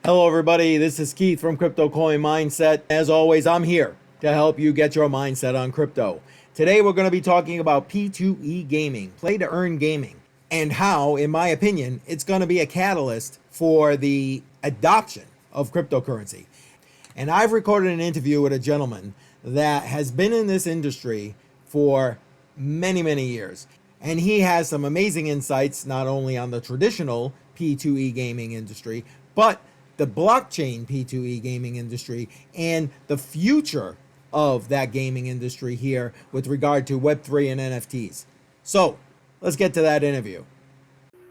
Hello, everybody. This is Keith from CryptoCoinMindSet. As always, I'm here to help you get your mindset on crypto. Today, we're going to be talking about P2E Gaming, play to earn gaming, and how, in my opinion, it's going to be a catalyst for the adoption of cryptocurrency. And I've recorded an interview with a gentleman that has been in this industry for many, many years. And he has some amazing insights, not only on the traditional P2E gaming industry, but the blockchain P2E gaming industry and the future of that gaming industry here with regard to Web3 and NFTs. So let's get to that interview.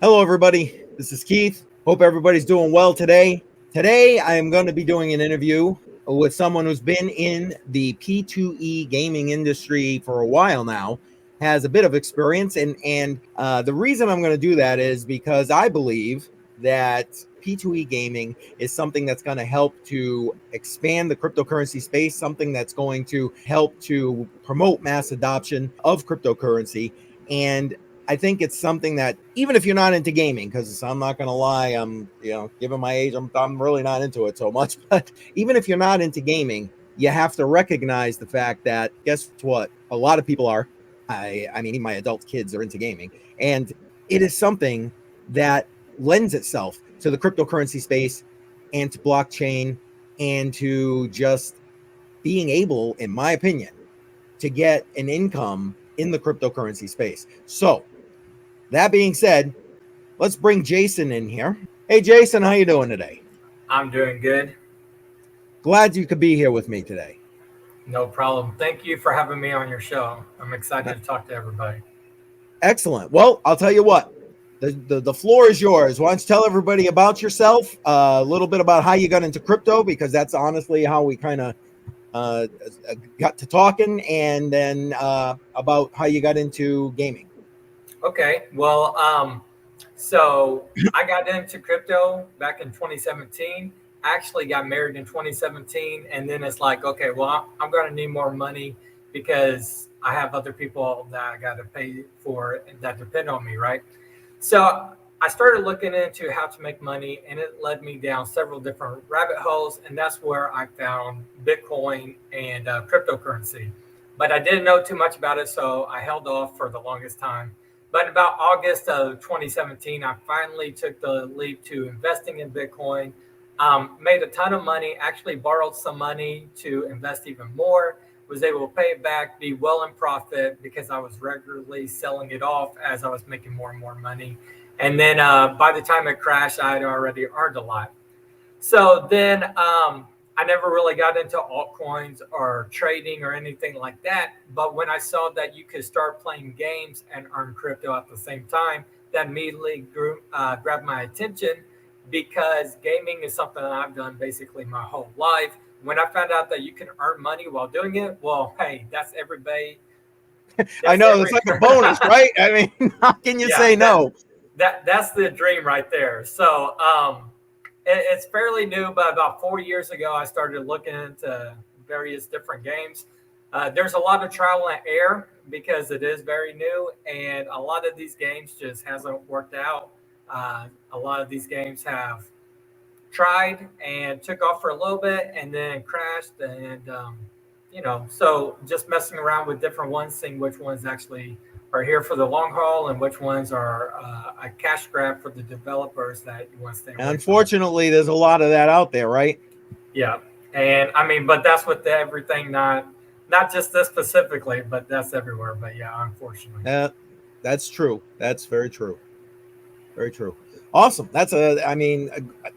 Hello, everybody. This is Keith. Hope everybody's doing well today. Today, I am going to be doing an interview with someone who's been in the P2E gaming industry for a while now, has a bit of experience. And the reason I'm going to do that is because I believe that P2E gaming is something that's going to help to expand the cryptocurrency space, something that's going to help to promote mass adoption of cryptocurrency. And I think it's something that even if you're not into gaming, because I'm not going to lie, I'm, given my age, I'm really not into it so much. But even if you're not into gaming, you have to recognize the fact that guess what? A lot of people are. I mean, even my adult kids are into gaming, and it is something that lends itself to the cryptocurrency space and to blockchain and to just being able, in my opinion, to get an income in the cryptocurrency space. So that being said, let's bring Jason in here. Hey, Jason, how you doing today? I'm doing good. Glad you could be here with me today. No problem. Thank you for having me on your show. I'm excited to talk to everybody. Excellent. Well, I'll tell you what. The floor is yours. Why don't you tell everybody about yourself, a little bit about how you got into crypto, because that's honestly how we kind of got to talking, and then about how you got into gaming. Okay. So I got into crypto back in 2017. Actually got married in 2017. And then it's like, okay, well, I'm going to need more money because I have other people that I got to pay for that depend on me, right? So I started looking into how to make money, and it led me down several different rabbit holes. And that's where I found Bitcoin and cryptocurrency. But I didn't know too much about it, so I held off for the longest time. But about August of 2017, I finally took the leap to investing in Bitcoin, made a ton of money, actually borrowed some money to invest even more, was able to pay it back, be well in profit because I was regularly selling it off as I was making more and more money. And then by the time it crashed, I had already earned a lot. So then I never really got into altcoins or trading or anything like that. But when I saw that you could start playing games and earn crypto at the same time, that immediately grabbed my attention because gaming is something that I've done basically my whole life. When I found out that you can earn money while doing it, well, hey, that's everybody. I know it's like a bonus, right? I mean, how can you say no? That's the dream right there. So it's fairly new, but about 4 years ago, I started looking into various different games. There's a lot of trial and error because it is very new, and a lot of these games just hasn't worked out. A lot of these games have tried and took off for a little bit and then crashed, and so just messing around with different ones, seeing which ones actually are here for the long haul and which ones are a cash grab for the developers that you want to stay away from. Unfortunately, there's a lot of that out there, right? Yeah. And I mean, but that's with everything, not just this specifically, but that's everywhere. But yeah, unfortunately. That's true. That's very true. Very true. Awesome. I mean,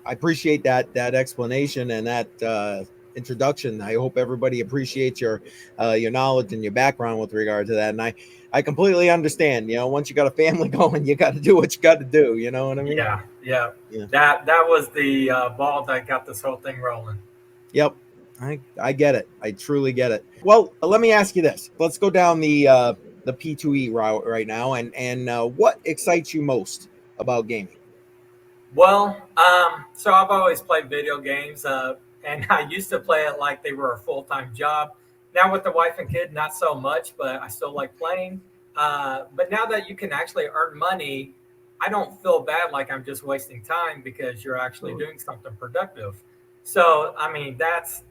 I appreciate that explanation and that introduction. I hope everybody appreciates your knowledge and your background with regard to that. And I completely understand. Once you got a family going, you got to do what you got to do. You know what I mean? Yeah. That was the ball that got this whole thing rolling. Yep. I get it. I truly get it. Well, let me ask you this. Let's go down the P2E route right now. And what excites you most about gaming? Well, so I've always played video games, and I used to play it like they were a full-time job. Now with the wife and kid, not so much, but I still like playing. But now that you can actually earn money I don't feel bad like I'm just wasting time because you're actually doing something productive. So I mean that's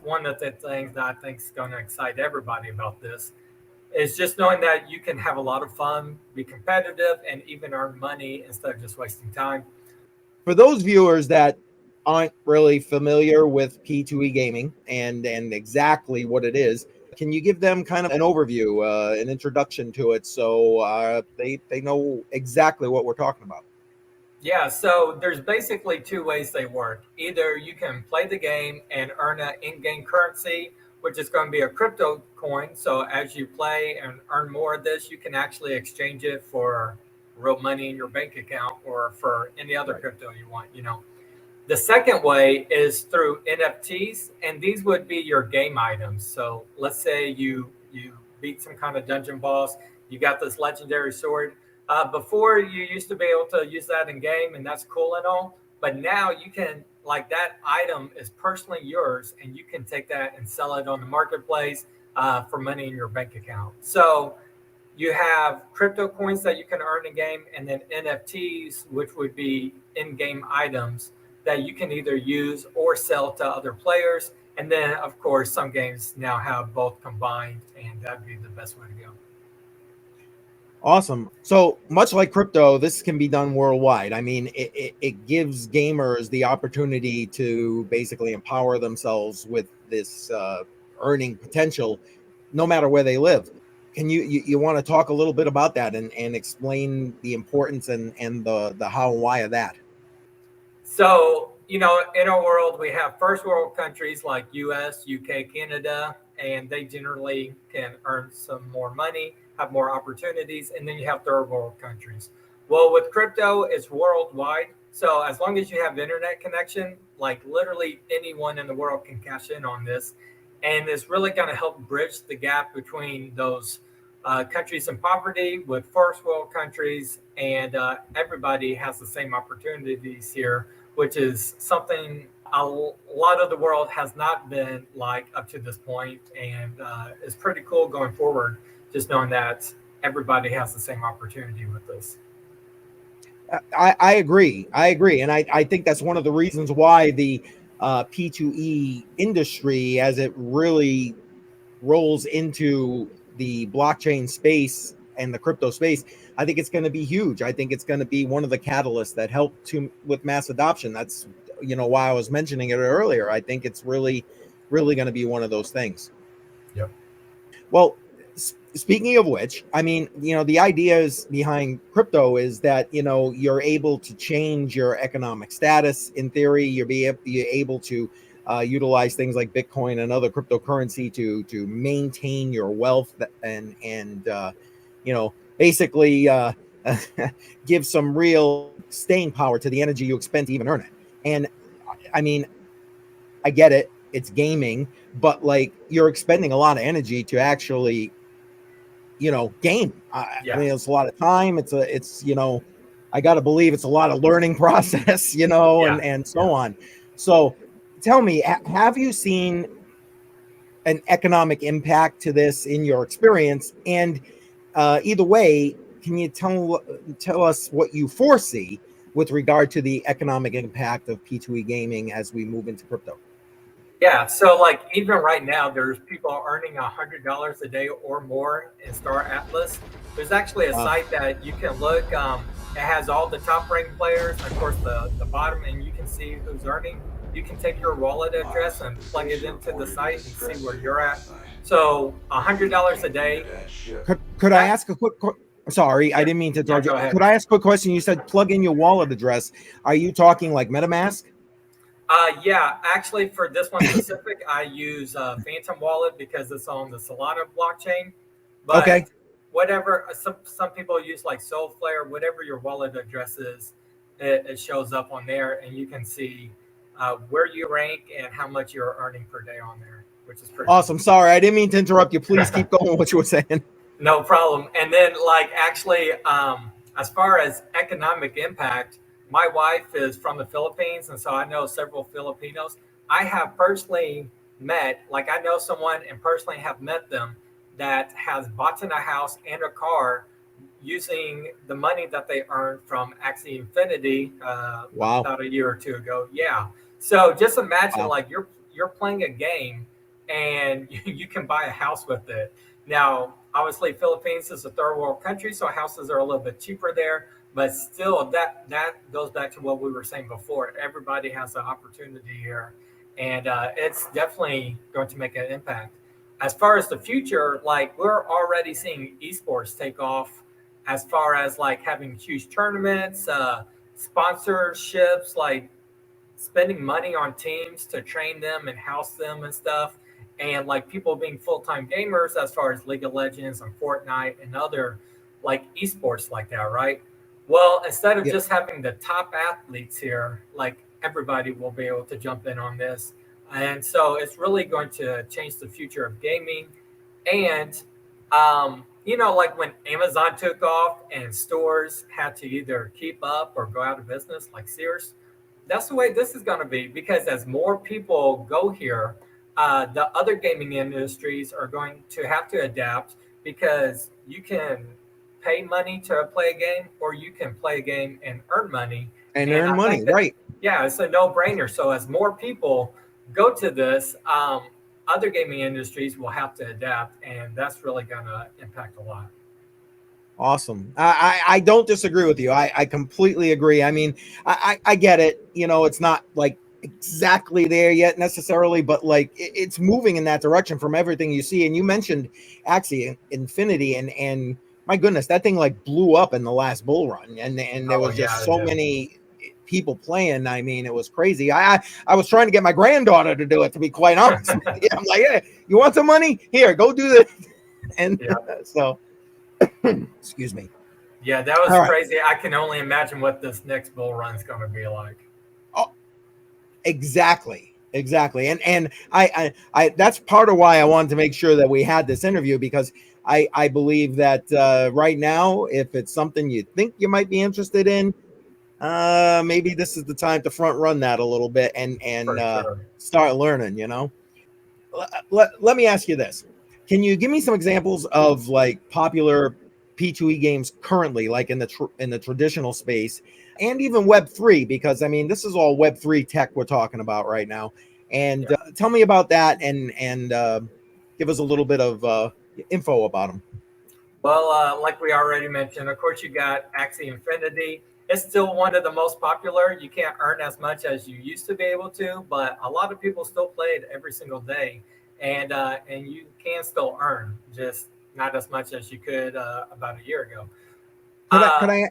one of the things that I think is going to excite everybody about this is just knowing that you can have a lot of fun, be competitive, and even earn money instead of just wasting time. For those viewers that aren't really familiar with P2E Gaming and exactly what it is, can you give them kind of an overview, an introduction to it, so they know exactly what we're talking about? Yeah, so there's basically two ways they work. Either you can play the game and earn an in-game currency, which is going to be a crypto coin. So as you play and earn more of this, you can actually exchange it for real money in your bank account or for any other Right. crypto you want, you know. The second way is through NFTs, and these would be your game items. So let's say you beat some kind of dungeon boss, you got this legendary sword. Before you used to be able to use that in game, and that's cool and all. But now you can like that item is personally yours, and you can take that and sell it on the marketplace for money in your bank account. So you have crypto coins that you can earn in game, and then NFTs, which would be in-game items that you can either use or sell to other players. And then, of course, some games now have both combined, and that'd be the best way to go. Awesome. So much like crypto, this can be done worldwide. I mean, it gives gamers the opportunity to basically empower themselves with this earning potential, no matter where they live. Can you want to talk a little bit about that and explain the importance and the how and why of that? So, you know, in our world, we have first world countries like US, UK, Canada, and they generally can earn some more money, have more opportunities. And then you have third world countries. Well, with crypto, it's worldwide. So, as long as you have internet connection, like literally anyone in the world can cash in on this. And it's really going to help bridge the gap between those countries in poverty with first world countries, and everybody has the same opportunities here, which is something a lot of the world has not been like up to this point, and it's pretty cool going forward. Just knowing that everybody has the same opportunity with this. I agree. I agree. And I think that's one of the reasons why the P2E industry, as it really rolls into the blockchain space and the crypto space, I think it's going to be huge. I think it's going to be one of the catalysts that help to with mass adoption. That's why I was mentioning it earlier. I think it's really going to be one of those things. Yep. Well, speaking of which, I mean, the ideas behind crypto is that, you're able to change your economic status. In theory, you're able to utilize things like Bitcoin and other cryptocurrency to maintain your wealth and basically give some real staying power to the energy you expend to even earn it. And I mean, I get it. It's gaming, but like you're expending a lot of energy to actually game. I Yeah. mean, it's a lot of time. I got to believe it's a lot of learning process, Yeah. and Yeah. so on. So tell me, have you seen an economic impact to this in your experience? And either way, can you tell us what you foresee with regard to the economic impact of P2E gaming as we move into crypto? Yeah, so like even right now, there's people earning $100 a day or more in Star Atlas. There's actually a Wow. site that you can look. It has all the top ranked players, and of course the bottom, and you can see who's earning. You can take your wallet address and plug it into the site and see where you're at. So $100 a day. Could I That ask a quick? Sorry, I yeah, didn't mean to yeah. interrupt you. Go ahead. Could I ask a quick question? You said plug in your wallet address. Are you talking like MetaMask? Yeah, actually, for this one specific, I use Phantom Wallet because it's on the Solana blockchain. But Okay. whatever, some people use like Soulflare, whatever your wallet address is, it shows up on there, and you can see where you rank and how much you're earning per day on there, which is pretty cool. Awesome. Sorry, I didn't mean to interrupt you. Please keep going with what you were saying. No problem. And then, like, actually, as far as economic impact, my wife is from the Philippines, and so I know several Filipinos. I have personally met, like, I know someone and personally have met them that has bought in a house and a car using the money that they earned from Axie Infinity Wow. about a year or two ago. Yeah. So just imagine Wow. like you're playing a game and you can buy a house with it. Now, obviously, Philippines is a third world country, so houses are a little bit cheaper there. But still, that goes back to what we were saying before. Everybody has an opportunity here, and it's definitely going to make an impact. As far as the future, like we're already seeing esports take off as far as like having huge tournaments, sponsorships, like spending money on teams to train them and house them and stuff, and like people being full-time gamers as far as League of Legends and Fortnite and other like esports like that, right? Well, instead of Yeah. just having the top athletes here, like everybody will be able to jump in on this. And so it's really going to change the future of gaming. And like when Amazon took off and stores had to either keep up or go out of business, like Sears, that's the way this is going to be, because as more people go here, the other gaming industries are going to have to adapt, because you can pay money to play a game or you can play a game and earn money. And And earn I money, think that, right? yeah, it's a no brainer. So as more people go to this, other gaming industries will have to adapt, and that's really going to impact a lot. Awesome. I don't disagree with you. I completely agree. I mean, I get it. It's not like exactly there yet necessarily, but like it's moving in that direction from everything you see. And you mentioned Axie Infinity, and my goodness, that thing like blew up in the last bull run, and there Oh, was just yeah, so many people playing. I mean, it was crazy. I was trying to get my granddaughter to do it, to be quite honest with you. I'm like, hey, you want some money? Here, go do this. And yeah. so excuse me. Yeah, that was All right. crazy. I can only imagine what this next bull run is going to be like. Oh, exactly. And I that's part of why I wanted to make sure that we had this interview, because I believe that right now, if it's something you think you might be interested in, maybe this is the time to front run that a little bit and For sure. start learning. Let me ask you this: can you give me some examples of like popular P2E games currently, like in the traditional space, and even Web3? Because I mean, this is all Web3 tech we're talking about right now. And Yeah. tell me about that, and give us a little bit of info about them. Well, like we already mentioned, of course, you got Axie Infinity. It's still one of the most popular. You can't earn as much as you used to be able to, but a lot of people still play it every single day, and you can still earn, just not as much as you could about a year ago. Could I Uh, could I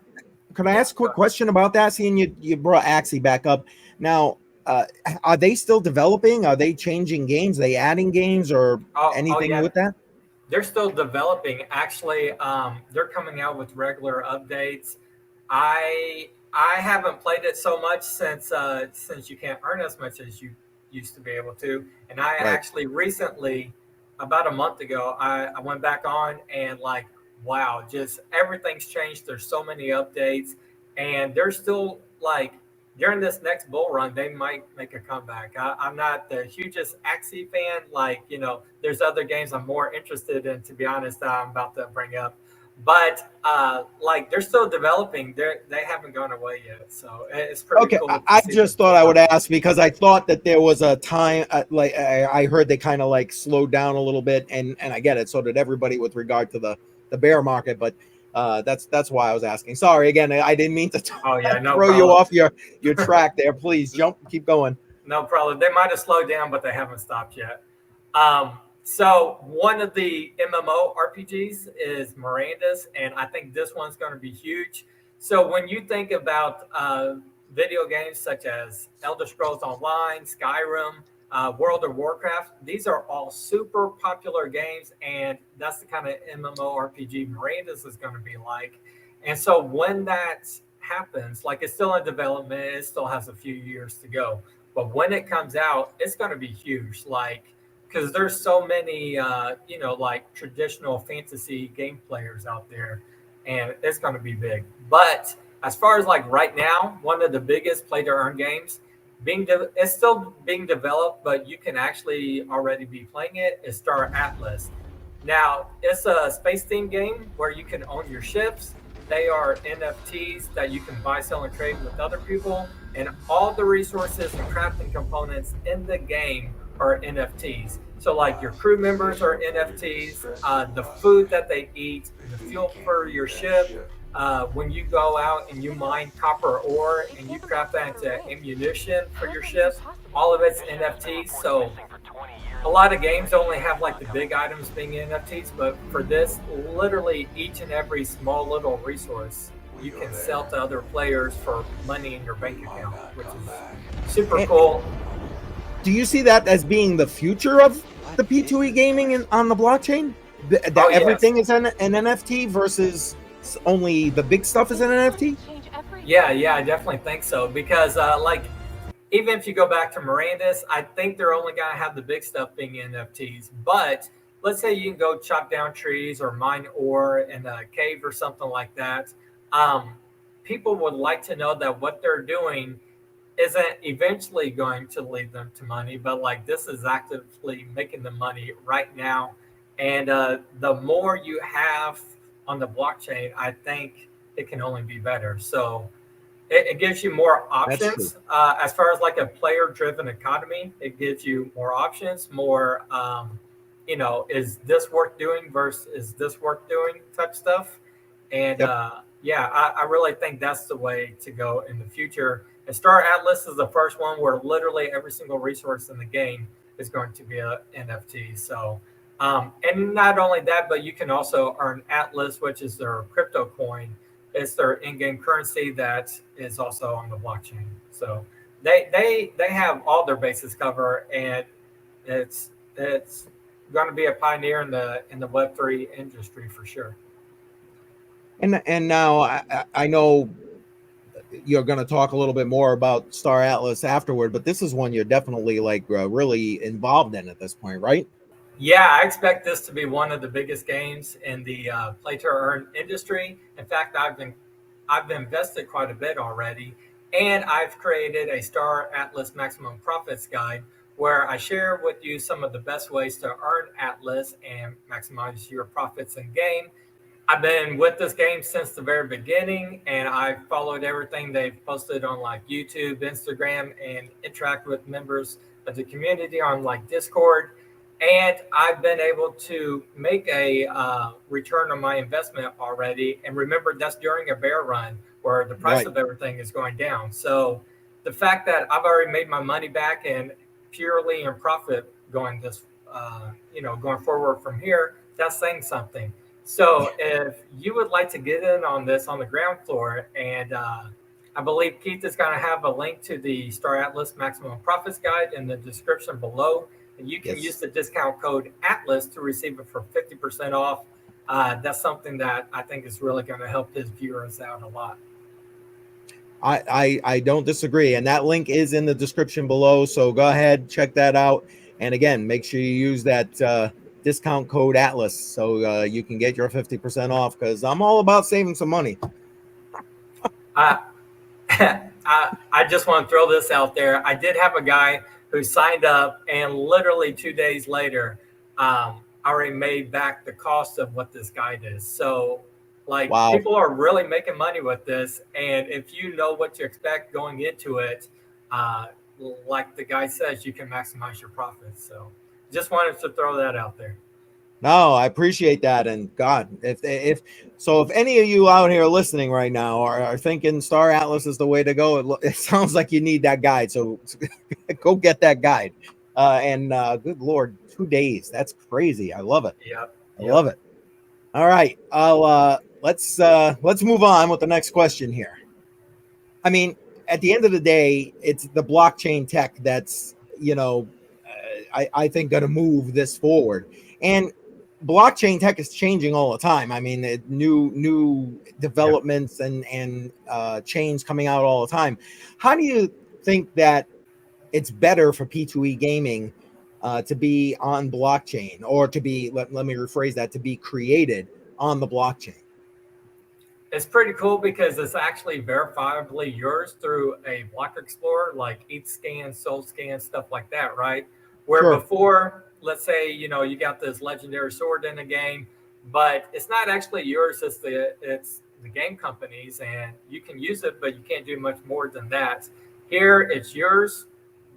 could I yeah. ask a quick question about that? Seeing you brought Axie back up now. Uh, are they still developing? Are they changing games? Are they adding games or Oh, anything yeah. with that? They're still developing. Actually, they're coming out with regular updates. I haven't played it so much since you can't earn as much as you used to be able to. And I Right. actually recently, about a month ago, I went back on, and like, wow, just everything's changed. There's so many updates, and they're still like, during this next bull run, they might make a comeback. I'm not the hugest Axie fan. Like, there's other games I'm more interested in, to be honest, that I'm about to bring up. But like, they're still developing. They haven't gone away yet. So it's pretty Okay, cool to I see them just thought still I would going. ask because I thought that there was a time, like I heard they kind of like slowed down a little bit, and I get it. So did everybody with regard to the bear market, but that's why I was asking. Sorry again, I didn't mean to Oh, yeah, no throw you problem. off your track there. Please jump, keep going. No problem. They might have slowed down, but they haven't stopped yet. So one of the MMO RPGs is Mirandus, and I think this one's going to be huge. So when you think about video games such as Elder Scrolls Online, Skyrim, World of Warcraft, these are all super popular games, and that's the kind of MMO RPG Mirandus is going to be like. And so when that happens, like it's still in development, it still has a few years to go. But when it comes out, it's going to be huge. Like, because there's so many, like traditional fantasy game players out there, and it's going to be big. But as far as like right now, one of the biggest play to earn games it's still being developed, but you can actually already be playing it. Is Star Atlas. Now, it's a space themed game where you can own your ships. They are NFTs that you can buy, sell, and trade with other people. And all the resources and crafting components in the game are NFTs. So, like your crew members are NFTs, the food that they eat, the fuel for your ship. When you go out and you mine copper ore and you craft that into ammunition for your ship, all of it's NFTs. So a lot of games only have like the big items being NFTs, but for this, literally each and every small little resource you can sell to other players for money in your bank account, which is super cool. Do you see that as being the future of the P2E gaming on the blockchain? That everything is an NFT versus only the big stuff is an NFT? Yeah, I definitely think so because like even if you go back to Mirandus, I think they're only going to have the big stuff being NFTs. But let's say you can go chop down trees or mine ore in a cave or something like that. Um, People would like to know that what they're doing isn't eventually going to lead them to money, but like this is actively making them money right now. And the more you have on the blockchain, I think it can only be better. So it gives you more That's true. options as far as like a player driven economy. It gives you more options, more is this worth doing versus is this worth doing type stuff. And Yep. yeah, I really think that's the way to go in the future. And Star Atlas is the first one where literally every single resource in the game is going to be a NFT. So and not only that, but you can also earn Atlas, which is their crypto coin. It's their in-game currency that is also on the blockchain. So they have all their bases covered, and it's going to be a pioneer in the Web3 industry for sure. And now I know you're going to talk a little bit more about Star Atlas afterward, but this is one you're definitely like really involved in at this point, right? Yeah, I expect this to be one of the biggest games in the play to earn industry. In fact, I've invested quite a bit already, and I've created a Star Atlas Maximum Profits guide where I share with you some of the best ways to earn Atlas and maximize your profits in game. I've been with this game since the very beginning, and I've followed everything they've posted on like YouTube, Instagram, and interact with members of the community on like Discord. And I've been able to make a return on my investment already. And remember, that's during a bear run where the price Right. of everything is going down. So the fact that I've already made my money back and purely in profit going going forward from here, that's saying something. So if you would like to get in on this on the ground floor, and I believe Keith is going to have a link to the Star Atlas Maximum Profits Guide in the description below, and you can use Yes. the discount code Atlas to receive it for 50% off. That's something that I think is really going to help his viewers out a lot. I don't disagree, and that link is in the description below. So go ahead, check that out, and again, make sure you use that discount code Atlas so you can get your 50% off. Because I'm all about saving some money. I, I just want to throw this out there. I did have a guy who signed up, and literally 2 days later, already made back the cost of what this guide is. So, like, Wow. people are really making money with this, and if you know what to expect going into it, uh, like the guy says, you can maximize your profits. So, just wanted to throw that out there. No, I appreciate that. And God, if any of you out here listening right now are thinking Star Atlas is the way to go, it sounds like you need that guide. So go get that guide. And good Lord, 2 days. That's crazy. I love it. Yep. I love it. All right. Let's move on with the next question here. I mean, at the end of the day, it's the blockchain tech that's, I think going to move this forward. And blockchain tech is changing all the time. I mean, new developments and chains coming out all the time. How do you think that it's better for P2E gaming to be on blockchain, or to be, let me rephrase that, to be created on the blockchain? It's pretty cool because it's actually verifiably yours through a block explorer like ETH scan, Soul scan, stuff like that, right? Where Sure. before let's say, you know, you got this legendary sword in the game, but it's not actually yours. It's the game company's, and you can use it, but you can't do much more than that. Here, it's yours.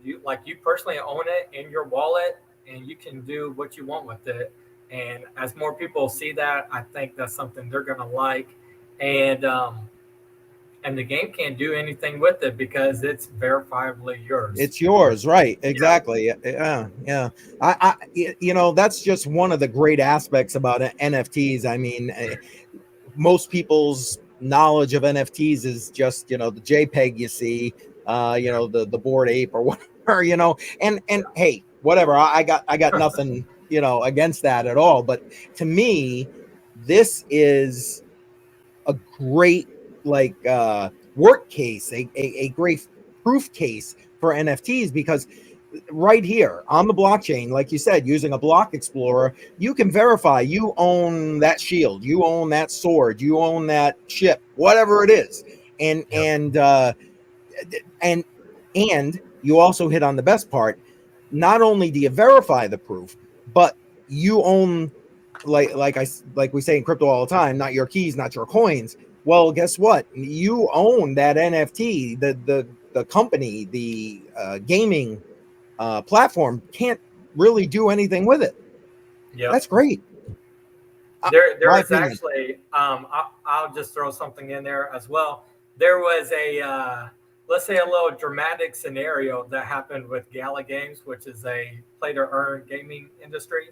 You personally own it in your wallet, and you can do what you want with it. And as more people see that, I think that's something they're gonna like. And and the game can't do anything with it because it's verifiably yours. It's yours, right? Yeah. Exactly. Yeah, yeah. You know, that's just one of the great aspects about NFTs. I mean, most people's knowledge of NFTs is just, you know, the JPEG you see, you Yeah. know, the board ape or whatever, you know, and hey, whatever. I got nothing, you know, against that at all. But to me, this is a great like work case, a great proof case for NFTs, because right here on the blockchain, like you said, using a block explorer, you can verify you own that shield, you own that sword, you own that ship, whatever it is. And Yep. and and you also hit on the best part. Not only do you verify the proof, but you own, like we say in crypto all the time, not your keys, not your coins. Well, guess what? You own that NFT. The company, the gaming platform can't really do anything with it. Yep. That's great. There My was opinion. actually, I'll just throw something in there as well. There was let's say a little dramatic scenario that happened with Gala Games, which is a play to earn gaming industry.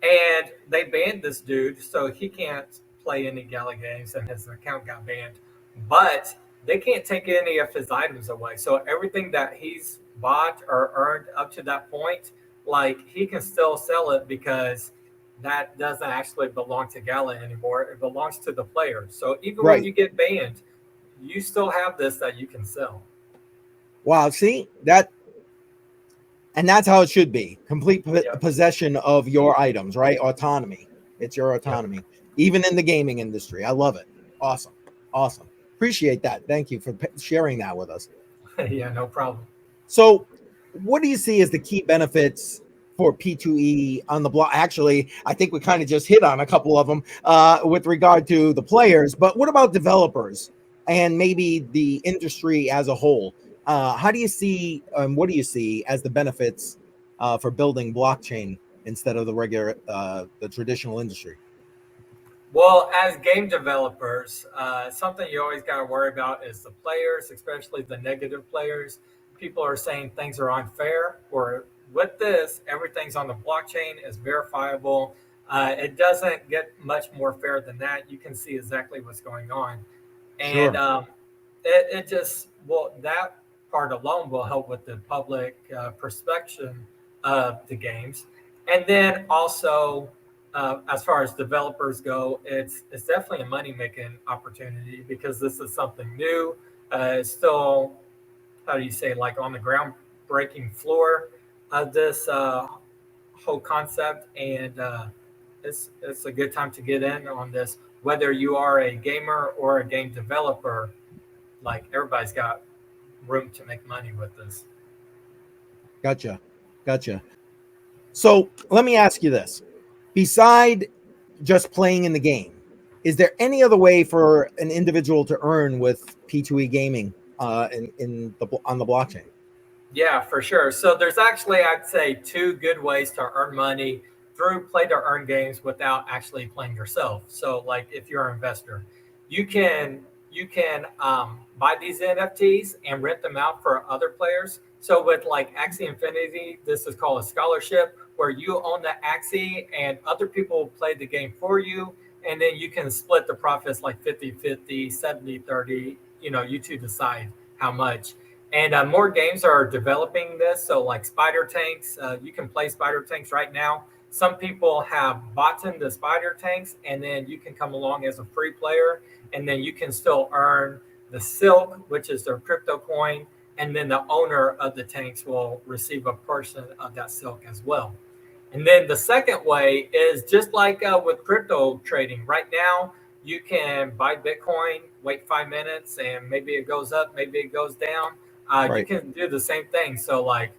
And they banned this dude, so he can't play any Gala games, and his account got banned. But they can't take any of his items away. So everything that he's bought or earned up to that point, like he can still sell it because that doesn't actually belong to Gala anymore. It belongs to the player. So even when Right. you get banned, you still have this that you can sell. Wow. See that, and that's how it should be. Complete Yep. possession of your items, right? Autonomy. It's your Yep. autonomy, even in the gaming industry. I love it. Awesome. Awesome. Appreciate that. Thank you for sharing that with us. Yeah, no problem. So, what do you see as the key benefits for P2E on the block? Actually, I think we kind of just hit on a couple of them with regard to the players, but what about developers and maybe the industry as a whole? How do you see, what do you see as the benefits for building blockchain instead of the regular, the traditional industry? Well, as game developers, something you always got to worry about is the players, especially the negative players. People are saying things are unfair, or with this, everything's on the blockchain, is verifiable. It doesn't get much more fair than that. You can see exactly what's going on. And Sure. it just, well, that part alone will help with the public perception of the games. And then also, as far as developers go, it's definitely a money making opportunity because this is something new. It's still, how do you say, like on the groundbreaking floor of this whole concept, and it's a good time to get in on this. Whether you are a gamer or a game developer, like everybody's got room to make money with this. Gotcha. Gotcha. So, let me ask you this. Beside just playing in the game, is there any other way for an individual to earn with P2E gaming in the on the blockchain? Yeah, for sure. So there's actually, I'd say, two good ways to earn money through play to earn games without actually playing yourself. So, like, if you're an investor, you can buy these NFTs and rent them out for other players. So with like Axie Infinity, this is called a scholarship where you own the Axie and other people play the game for you. And then you can split the profits like 50-50, 70-30. You know, you two decide how much. And more games are developing this. So, like Spider Tanks, you can play Spider Tanks right now. Some people have bought in the Spider Tanks, and then you can come along as a free player, and then you can still earn the Silk, which is their crypto coin, and then the owner of the tanks will receive a portion of that Silk as well. And then the second way is just like with crypto trading. Right now, you can buy Bitcoin, wait 5 minutes, and maybe it goes up, maybe it goes down. You Right. can do the same thing. So, like,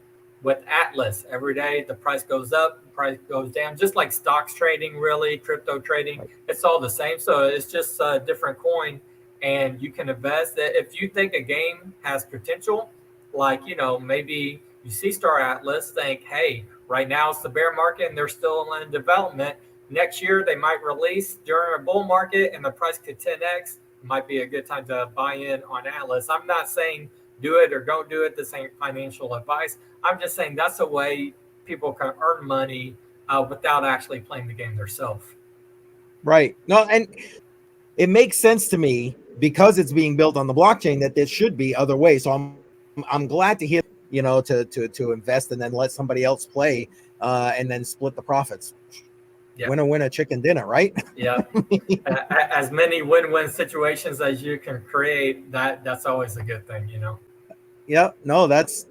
with Atlas. Every day the price goes up, the price goes down, just like stocks trading, really, crypto trading. It's all the same. So it's just a different coin, and you can invest. If you think a game has potential, like, maybe you see Star Atlas, think, hey, right now it's the bear market and they're still in development. Next year they might release during a bull market and the price could 10x. It might be a good time to buy in on Atlas. I'm not saying do it or don't do it. This ain't financial advice. I'm just saying that's a way people can earn money without actually playing the game themselves. Right. No, and it makes sense to me because it's being built on the blockchain that there should be other ways. So I'm glad to hear, to invest and then let somebody else play and then split the profits. Yeah. Winner, chicken dinner, right? Yeah. As many win-win situations as you can create, that's always a good thing, Yeah. No, that's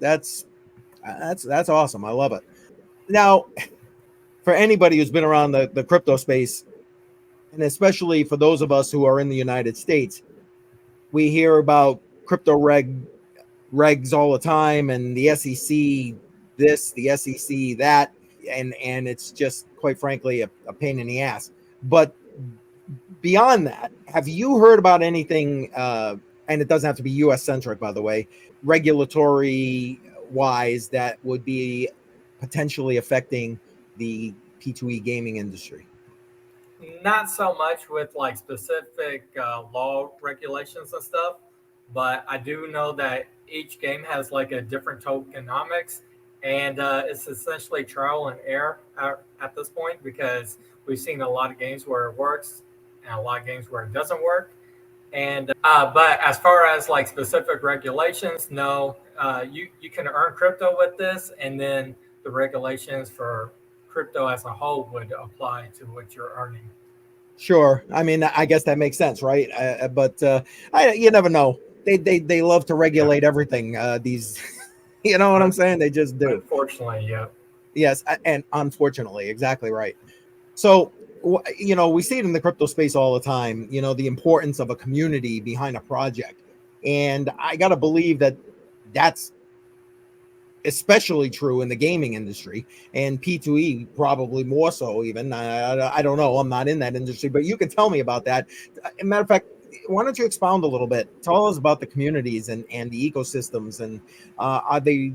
awesome. I love it. Now, for anybody who's been around the crypto space, and especially for those of us who are in the United States, we hear about crypto regs all the time, and the SEC this, the SEC that, and it's just, quite frankly, a pain in the ass. But beyond that, have you heard about anything? And it doesn't have to be U.S. centric, by the way, regulatory wise, that would be potentially affecting the P2E gaming industry? Not so much with like specific law regulations and stuff, but I do know that each game has like a different tokenomics, and it's essentially trial and error at this point, because we've seen a lot of games where it works and a lot of games where it doesn't work. And but as far as like specific regulations, no, you can earn crypto with this, and then the regulations for crypto as a whole would apply to what you're earning. Sure. I mean, I guess that makes sense, right? But you never know. They love to Yeah. regulate everything. These, you know what I'm saying? They just do. Unfortunately, yeah. Yes, and unfortunately, exactly right. So, we see it in the crypto space all the time. The importance of a community behind a project, and I got to believe that that's especially true in the gaming industry, and P2E probably more so. Even I don't know. I'm not in that industry, but you can tell me about that. As a matter of fact, why don't you expound a little bit? Tell us about the communities and the ecosystems, and are they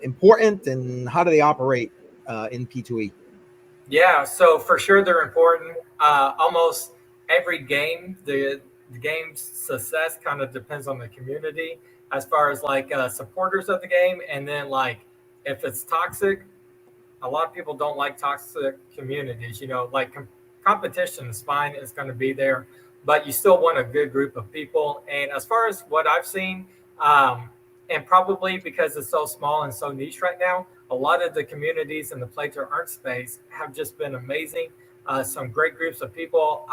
important, and how do they operate in P2E? Yeah, so for sure they're important. Almost every game, the game's success kind of depends on the community, as far as like supporters of the game, and then like if it's toxic, a lot of people don't like toxic communities. Like competition is fine; it's going to be there, but you still want a good group of people. And as far as what I've seen, um, and probably because it's so small and so niche right now, a lot of the communities in the play to earn space have just been amazing. Some great groups of people.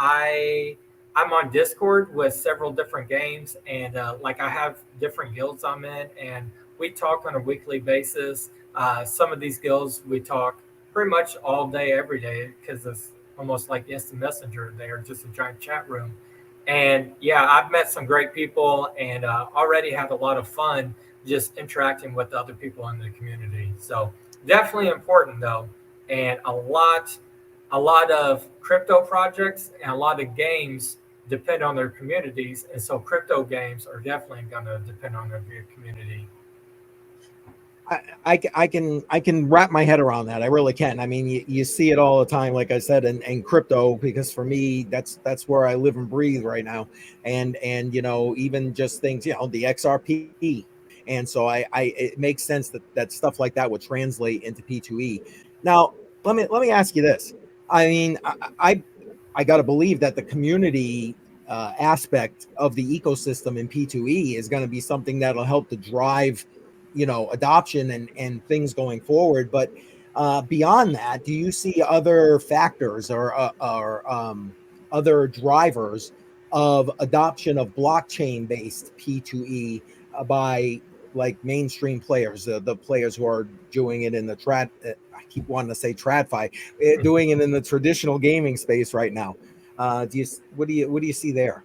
I'm on Discord with several different games, and like I have different guilds I'm in, and we talk on a weekly basis. Some of these guilds we talk pretty much all day, every day, because it's almost like instant messenger. They are just a giant chat room. And yeah, I've met some great people, and already had a lot of fun just interacting with the other people in the community. So definitely important though, and a lot of crypto projects and a lot of games depend on their communities, and so crypto games are definitely going to depend on their community. I can wrap my head around that. I really can. I mean, you see it all the time, like I said, in crypto, because for me, that's where I live and breathe right now. And even just things, the XRP. And so it makes sense that stuff like that would translate into P2E. Now, let me ask you this. I mean, I got to believe that the community aspect of the ecosystem in P2E is going to be something that'll help to drive, adoption and things going forward. But beyond that, do you see other factors or other drivers of adoption of blockchain based P2E by like mainstream players, the players who are doing it in the I keep wanting to say tradfi, doing it in the traditional gaming space right now? What do you see there?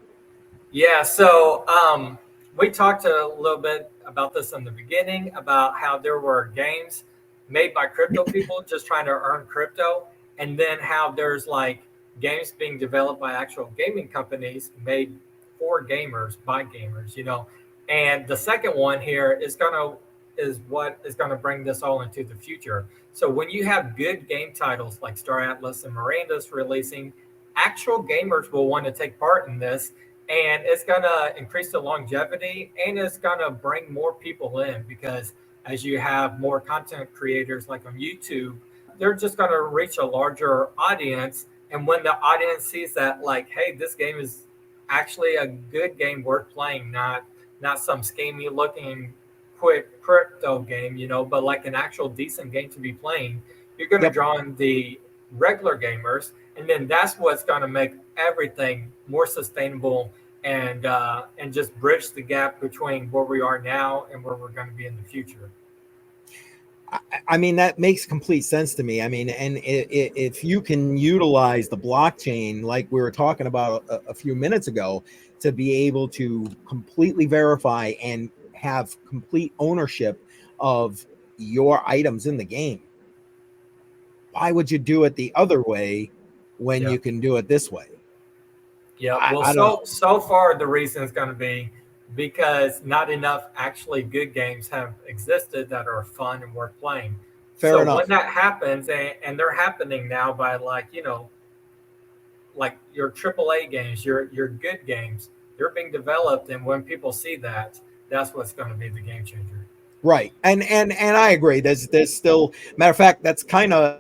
Yeah, so we talked a little bit about this in the beginning about how there were games made by crypto people just trying to earn crypto, and then how there's like games being developed by actual gaming companies made for gamers by gamers, And the second one here is what is gonna bring this all into the future. So when you have good game titles like Star Atlas and Mirandus releasing, actual gamers will want to take part in this, and it's gonna increase the longevity, and it's gonna bring more people in because as you have more content creators like on YouTube, they're just gonna reach a larger audience. And when the audience sees that, like, hey, this game is actually a good game worth playing, not some scammy looking quick crypto game, but like an actual decent game to be playing, you're going to Yep. draw in the regular gamers, and then that's what's going to make everything more sustainable and just bridge the gap between where we are now and where we're going to be in the future. I mean, that makes complete sense to me. I mean, and if you can utilize the blockchain, like we were talking about a few minutes ago, to be able to completely verify and have complete ownership of your items in the game, why would you do it the other way when Yeah. you can do it this way? Yeah. Well, I don't know. so far the reason is going to be because not enough actually good games have existed that are fun and worth playing. Fair So when enough. that happens, and they're happening now by like your AAA games, your good games, they're being developed, and when people see that, that's what's going to be the game changer. Right. And I agree. There's still, matter of fact, that's kind of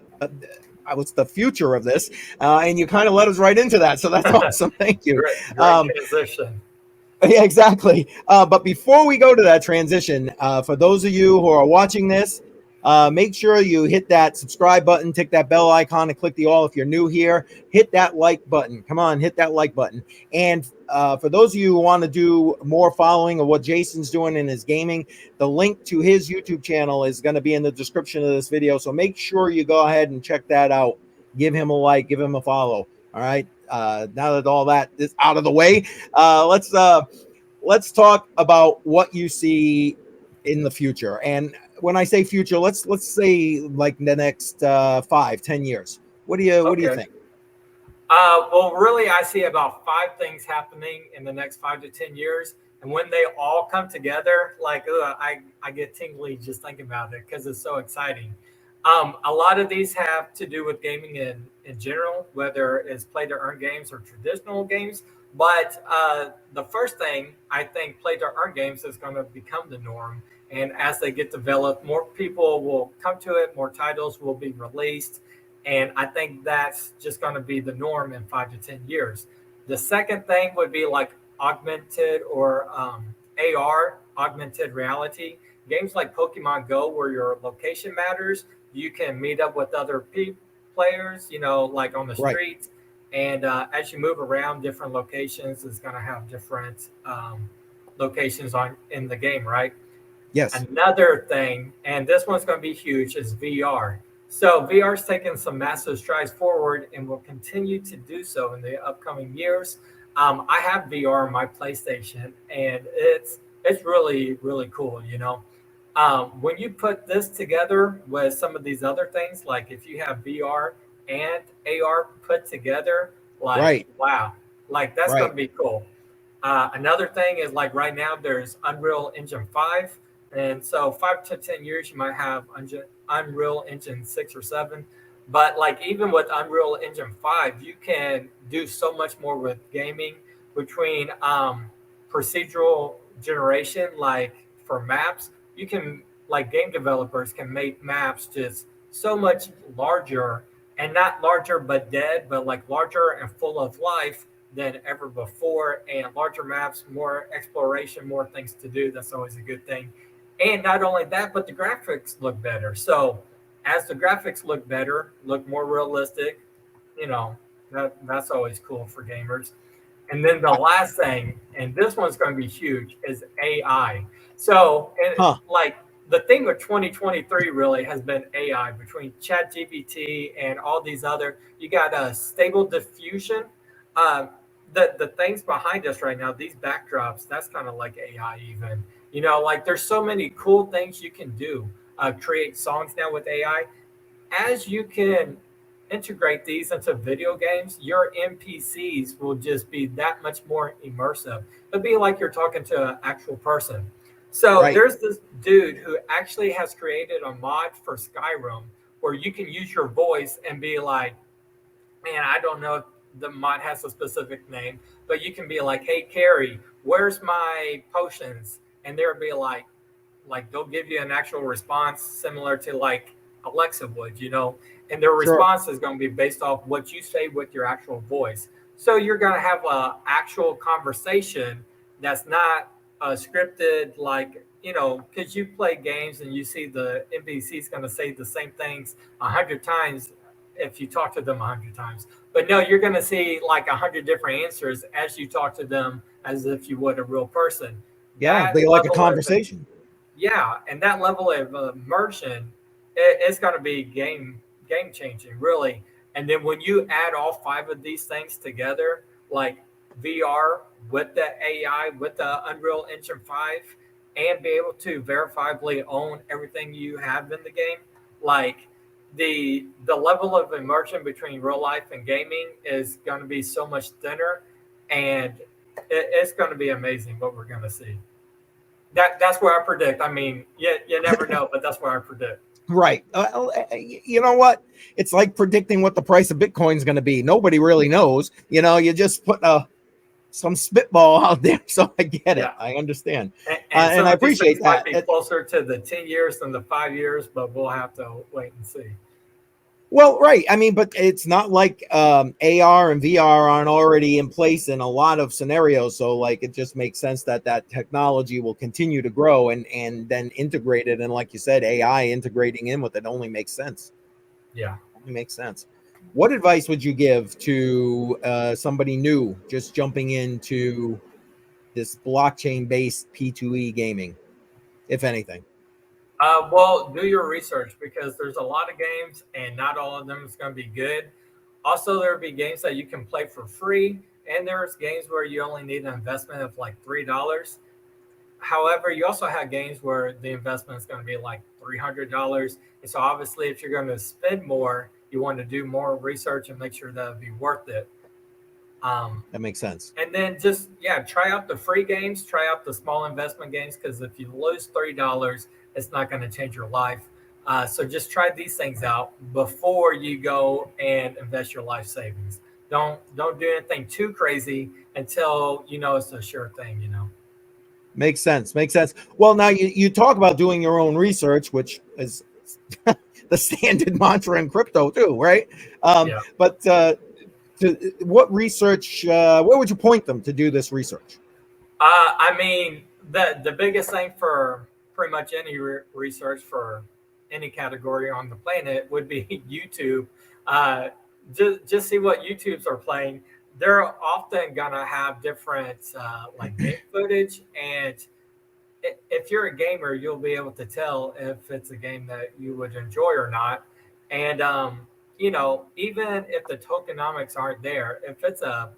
what's the future of this, and you kind of led us right into that, so that's awesome. Thank you. Great transition. Yeah, exactly. But before we go to that transition, for those of you who are watching this, make sure you hit that subscribe button, tick that bell icon, and click the all. If you're new here, hit that like button. Come on, hit that like button. And for those of you who want to do more following of what Jason's doing in his gaming, the link to his YouTube channel is going to be in the description of this video. So make sure you go ahead and check that out. Give him a like, give him a follow. All right. Now that all that is out of the way, let's talk about what you see in the future. And when I say future, let's say like the next 5-10 years. What do you Okay. think? Well, really, I see about five things happening in the next 5 to 10 years. And when they all come together, like, I get tingly just thinking about it because it's so exciting. A lot of these have to do with gaming in general, whether it's play to earn games or traditional games. But the first thing, I think play to earn games is going to become the norm. And as they get developed, more people will come to it, more titles will be released. And I think that's just going to be the norm in 5 to 10 years. The second thing would be like augmented or AR, augmented reality. Games like Pokemon Go, where your location matters, you can meet up with other players, like on the Right. streets. And as you move around different locations, it's going to have different locations in the game, right? Yes. Another thing, and this one's going to be huge, is VR. So VR is taking some massive strides forward and will continue to do so in the upcoming years. I have VR on my PlayStation, and it's really really cool. When you put this together with some of these other things, like if you have VR and AR put together, like Right. wow, like that's going Right. to be cool. Another thing is like right now there's Unreal Engine 5. And so 5 to 10 years, you might have Unreal Engine 6 or 7. But like even with Unreal Engine 5, you can do so much more with gaming between procedural generation, like for maps. You can, like game developers can make maps just so much larger, and not larger but dead, but like larger and full of life than ever before. And larger maps, more exploration, more things to do. That's always a good thing. And not only that, but the graphics look better. So as the graphics look better, look more realistic, you know, that's always cool for gamers. And then the last thing, and this one's going to be huge, is AI. So, and Huh. like the thing with 2023 really has been AI between ChatGPT and all these other. You got a stable diffusion. Um, the things behind us right now, these backdrops, that's kind of like AI even. Like there's so many cool things you can do. create songs now with AI. As you can integrate these into video games, your NPCs will just be that much more immersive. It'll be like you're talking to an actual person. So Right. there's this dude who actually has created a mod for Skyrim where you can use your voice and be like, man, I don't know if the mod has a specific name, but you can be like, hey, Carrie, where's my potions? And they'll be like they'll give you an actual response similar to like Alexa would, and their Sure. response is going to be based off what you say with your actual voice. So you're going to have a actual conversation that's not scripted, like because you play games and you see the NPCs going to say the same things 100 times if you talk to them 100 times. But no, you're going to see like 100 different answers as you talk to them as if you would a real person. Yeah, That they like a level of conversation. yeah, and that level of immersion, it's going to be game changing, really. And then when you add all five of these things together, like VR with the AI, with the Unreal Engine 5, and be able to verifiably own everything you have in the game, like the level of immersion between real life and gaming is going to be so much thinner, and it's going to be amazing what we're going to see. That's what I predict. I mean, you never know, but that's what I predict. Right. You know what? It's like predicting what the price of Bitcoin is going to be. Nobody really knows. You just put some spitball out there. So I get it. Yeah, I understand. and And some I of these appreciate things might that. be closer to the 10 years than the 5 years, but we'll have to wait and see. Well, right. I mean, but it's not like AR and VR aren't already in place in a lot of scenarios. So, like, it just makes sense that that technology will continue to grow and then integrate it. And like you said, AI integrating in with it only makes sense. Yeah. Only makes sense. What advice would you give to somebody new just jumping into this blockchain-based P2E gaming, if anything? Well, do your research because there's a lot of games and not all of them is going to be good. Also, there will be games that you can play for free, and there's games where you only need an investment of like $3. However, you also have games where the investment is going to be like $300. And so, obviously, if you're going to spend more, you want to do more research and make sure that it'll be worth it. Um, That makes sense. and then just yeah, try out the free games, try out the small investment games because if you lose $3, it's not going to change your life. So just try these things out before you go and invest your life savings. Don't do anything too crazy until you know it's a sure thing. Makes sense. Makes sense. Well, now you talk about doing your own research, which is the standard mantra in crypto too, right? Yeah. But to what research? Where would you point them to do this research? I mean, the biggest thing for pretty much any research for any category on the planet would be YouTube. Uh, just see what YouTubes are playing. They're often gonna have different like game footage, and if you're a gamer, you'll be able to tell if it's a game that you would enjoy or not. And even if the tokenomics aren't there, if it's a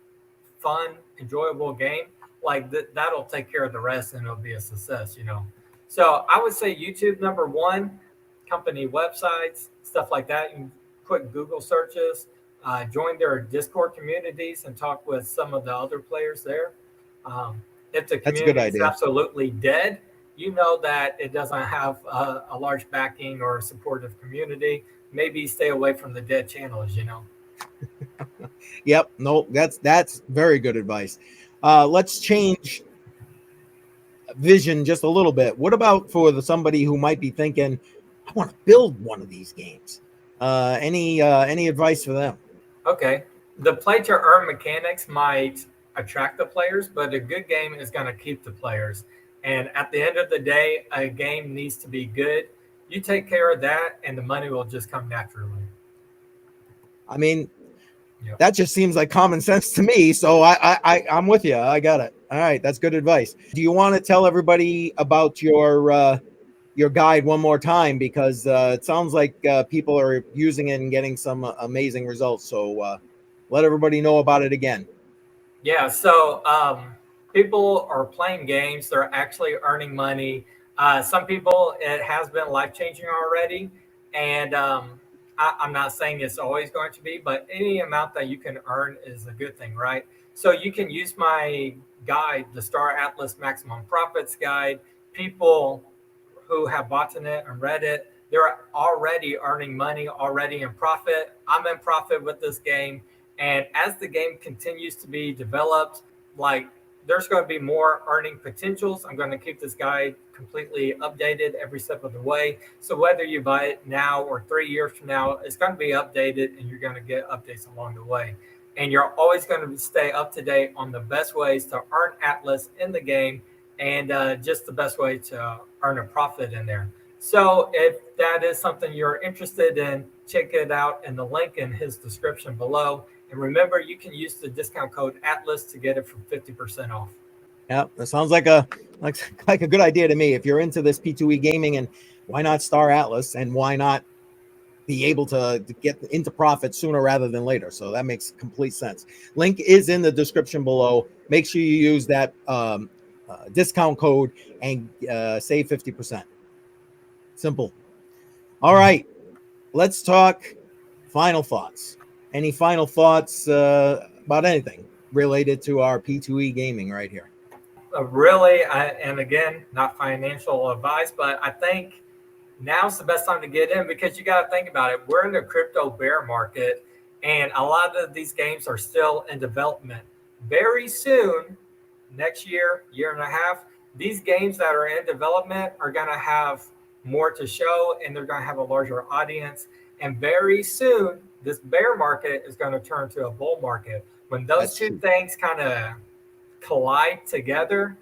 fun, enjoyable game, like that'll take care of the rest, and it'll be a success. So I would say YouTube number one, company websites, stuff like that. You can quick Google searches, join their Discord communities, and talk with some of the other players there. Um, if the That's a good community is idea. absolutely dead, you know that it doesn't have a large backing or a supportive community. Maybe stay away from the dead channels. Yep. No, that's very good advice. Let's change vision just a little bit. What about for somebody who might be thinking, I want to build one of these games? Any advice for them? Okay. The play to earn mechanics might attract the players, but a good game is going to keep the players. And at the end of the day, a game needs to be good. You take care of that, and the money will just come naturally. I mean, Yeah. that just seems like common sense to me. So I'm with you. I got it. All right, that's good advice. Do you want to tell everybody about your guide one more time because it sounds like people are using it and getting some amazing results. So let everybody know about it again. Yeah, so people are playing games. They're actually earning money. Some people, it has been life changing already. And I'm not saying it's always going to be, but any amount that you can earn is a good thing, right? So you can use my guide, the Star Atlas Maximum Profits Guide. People who have bought in it and read it, they're already earning money, already in profit. I'm in profit with this game. And as the game continues to be developed, like there's going to be more earning potentials. I'm going to keep this guide completely updated every step of the way. So whether you buy it now or 3 years from now, it's going to be updated and you're going to get updates along the way. And you're always going to stay up to date on the best ways to earn Atlas in the game and just the best way to earn a profit in there. So if that is something you're interested in, check it out in the link in his description below. And remember, you can use the discount code Atlas to get it for 50% off. Yeah, that sounds like a good idea to me. If you're into this P2E gaming, and why not Star Atlas, and why not be able to get into profit sooner rather than later? So that makes complete sense. Link is in the description below. Make sure you use that discount code and save 50%. Simple. All right, let's talk final thoughts. Any final thoughts about anything related to our P2E gaming right here? Really, and again, not financial advice, but I think now's the best time to get in because you got to think about it. We're in the crypto bear market, and a lot of these games are still in development. Very soon, next year, year and a half, these games that are in development are going to have more to show, and they're going to have a larger audience. And very soon, this bear market is going to turn to a bull market. When those two things kind of collide together,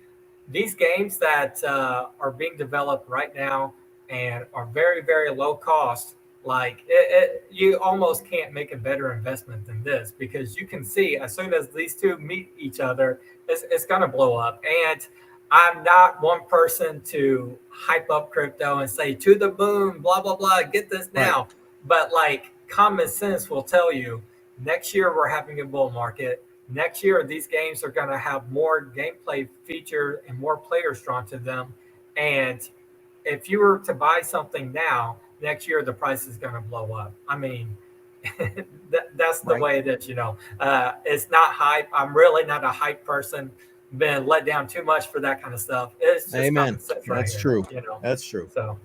these games that are being developed right now and are very, very low cost, like you almost can't make a better investment than this because you can see as soon as these two meet each other, it's going to blow up. And I'm not one person to hype up crypto and say to the moon, blah, blah, blah, get this now. Right. But like common sense will tell you next year we're having a bull market. Next year, these games are going to have more gameplay feature and more players drawn to them. And if you were to buy something now, next year the price is going to blow up. I mean, that's the way it is, you know. It's not hype. I'm really not a hype person. Been let down too much for that kind of stuff. It's just amen. That's true. You know? That's true. So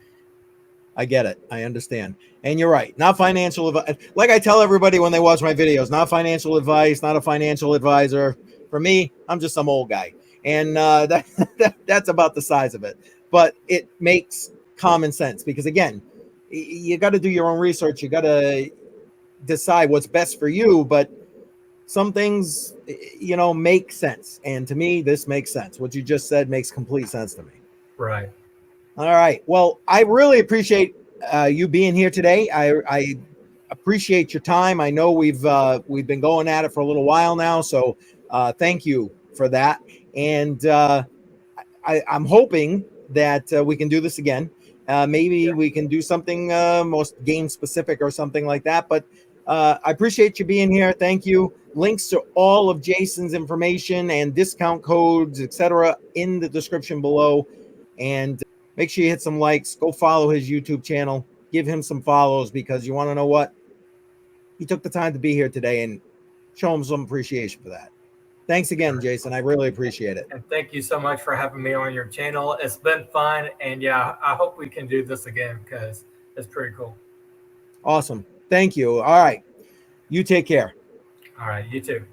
I get it. I understand. And you're right. Not financial advice. Like I tell everybody when they watch my videos, not financial advice, not a financial advisor. For me, I'm just some old guy. And that's about the size of it. But it makes common sense because, again, you got to do your own research. You got to decide what's best for you. But some things, you know, make sense. And to me, this makes sense. What you just said makes complete sense to me. Right. All right. Well, I really appreciate you being here today. I appreciate your time. I know we've been going at it for a little while now, so thank you for that. And I'm hoping that we can do this again. Maybe we can do something most game specific or something like that. But I appreciate you being here. Thank you. Links to all of Jason's information and discount codes, etc., in the description below. And make sure you hit some likes. Go follow his YouTube channel. Give him some follows because you want to know what? He took the time to be here today, and show him some appreciation for that. Thanks again, Jason. I really appreciate it. And thank you so much for having me on your channel. It's been fun. And yeah, I hope we can do this again because it's pretty cool. Awesome. Thank you. All right. You take care. All right. You too.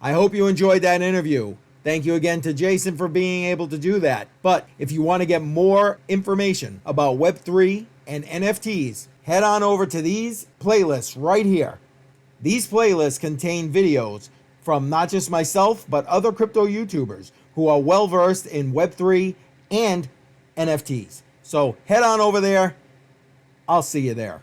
I hope you enjoyed that interview. Thank you again to Jason for being able to do that. But if you want to get more information about Web3 and NFTs, head on over to these playlists right here. These playlists contain videos from not just myself, but other crypto YouTubers who are well-versed in Web3 and NFTs. So head on over there. I'll see you there.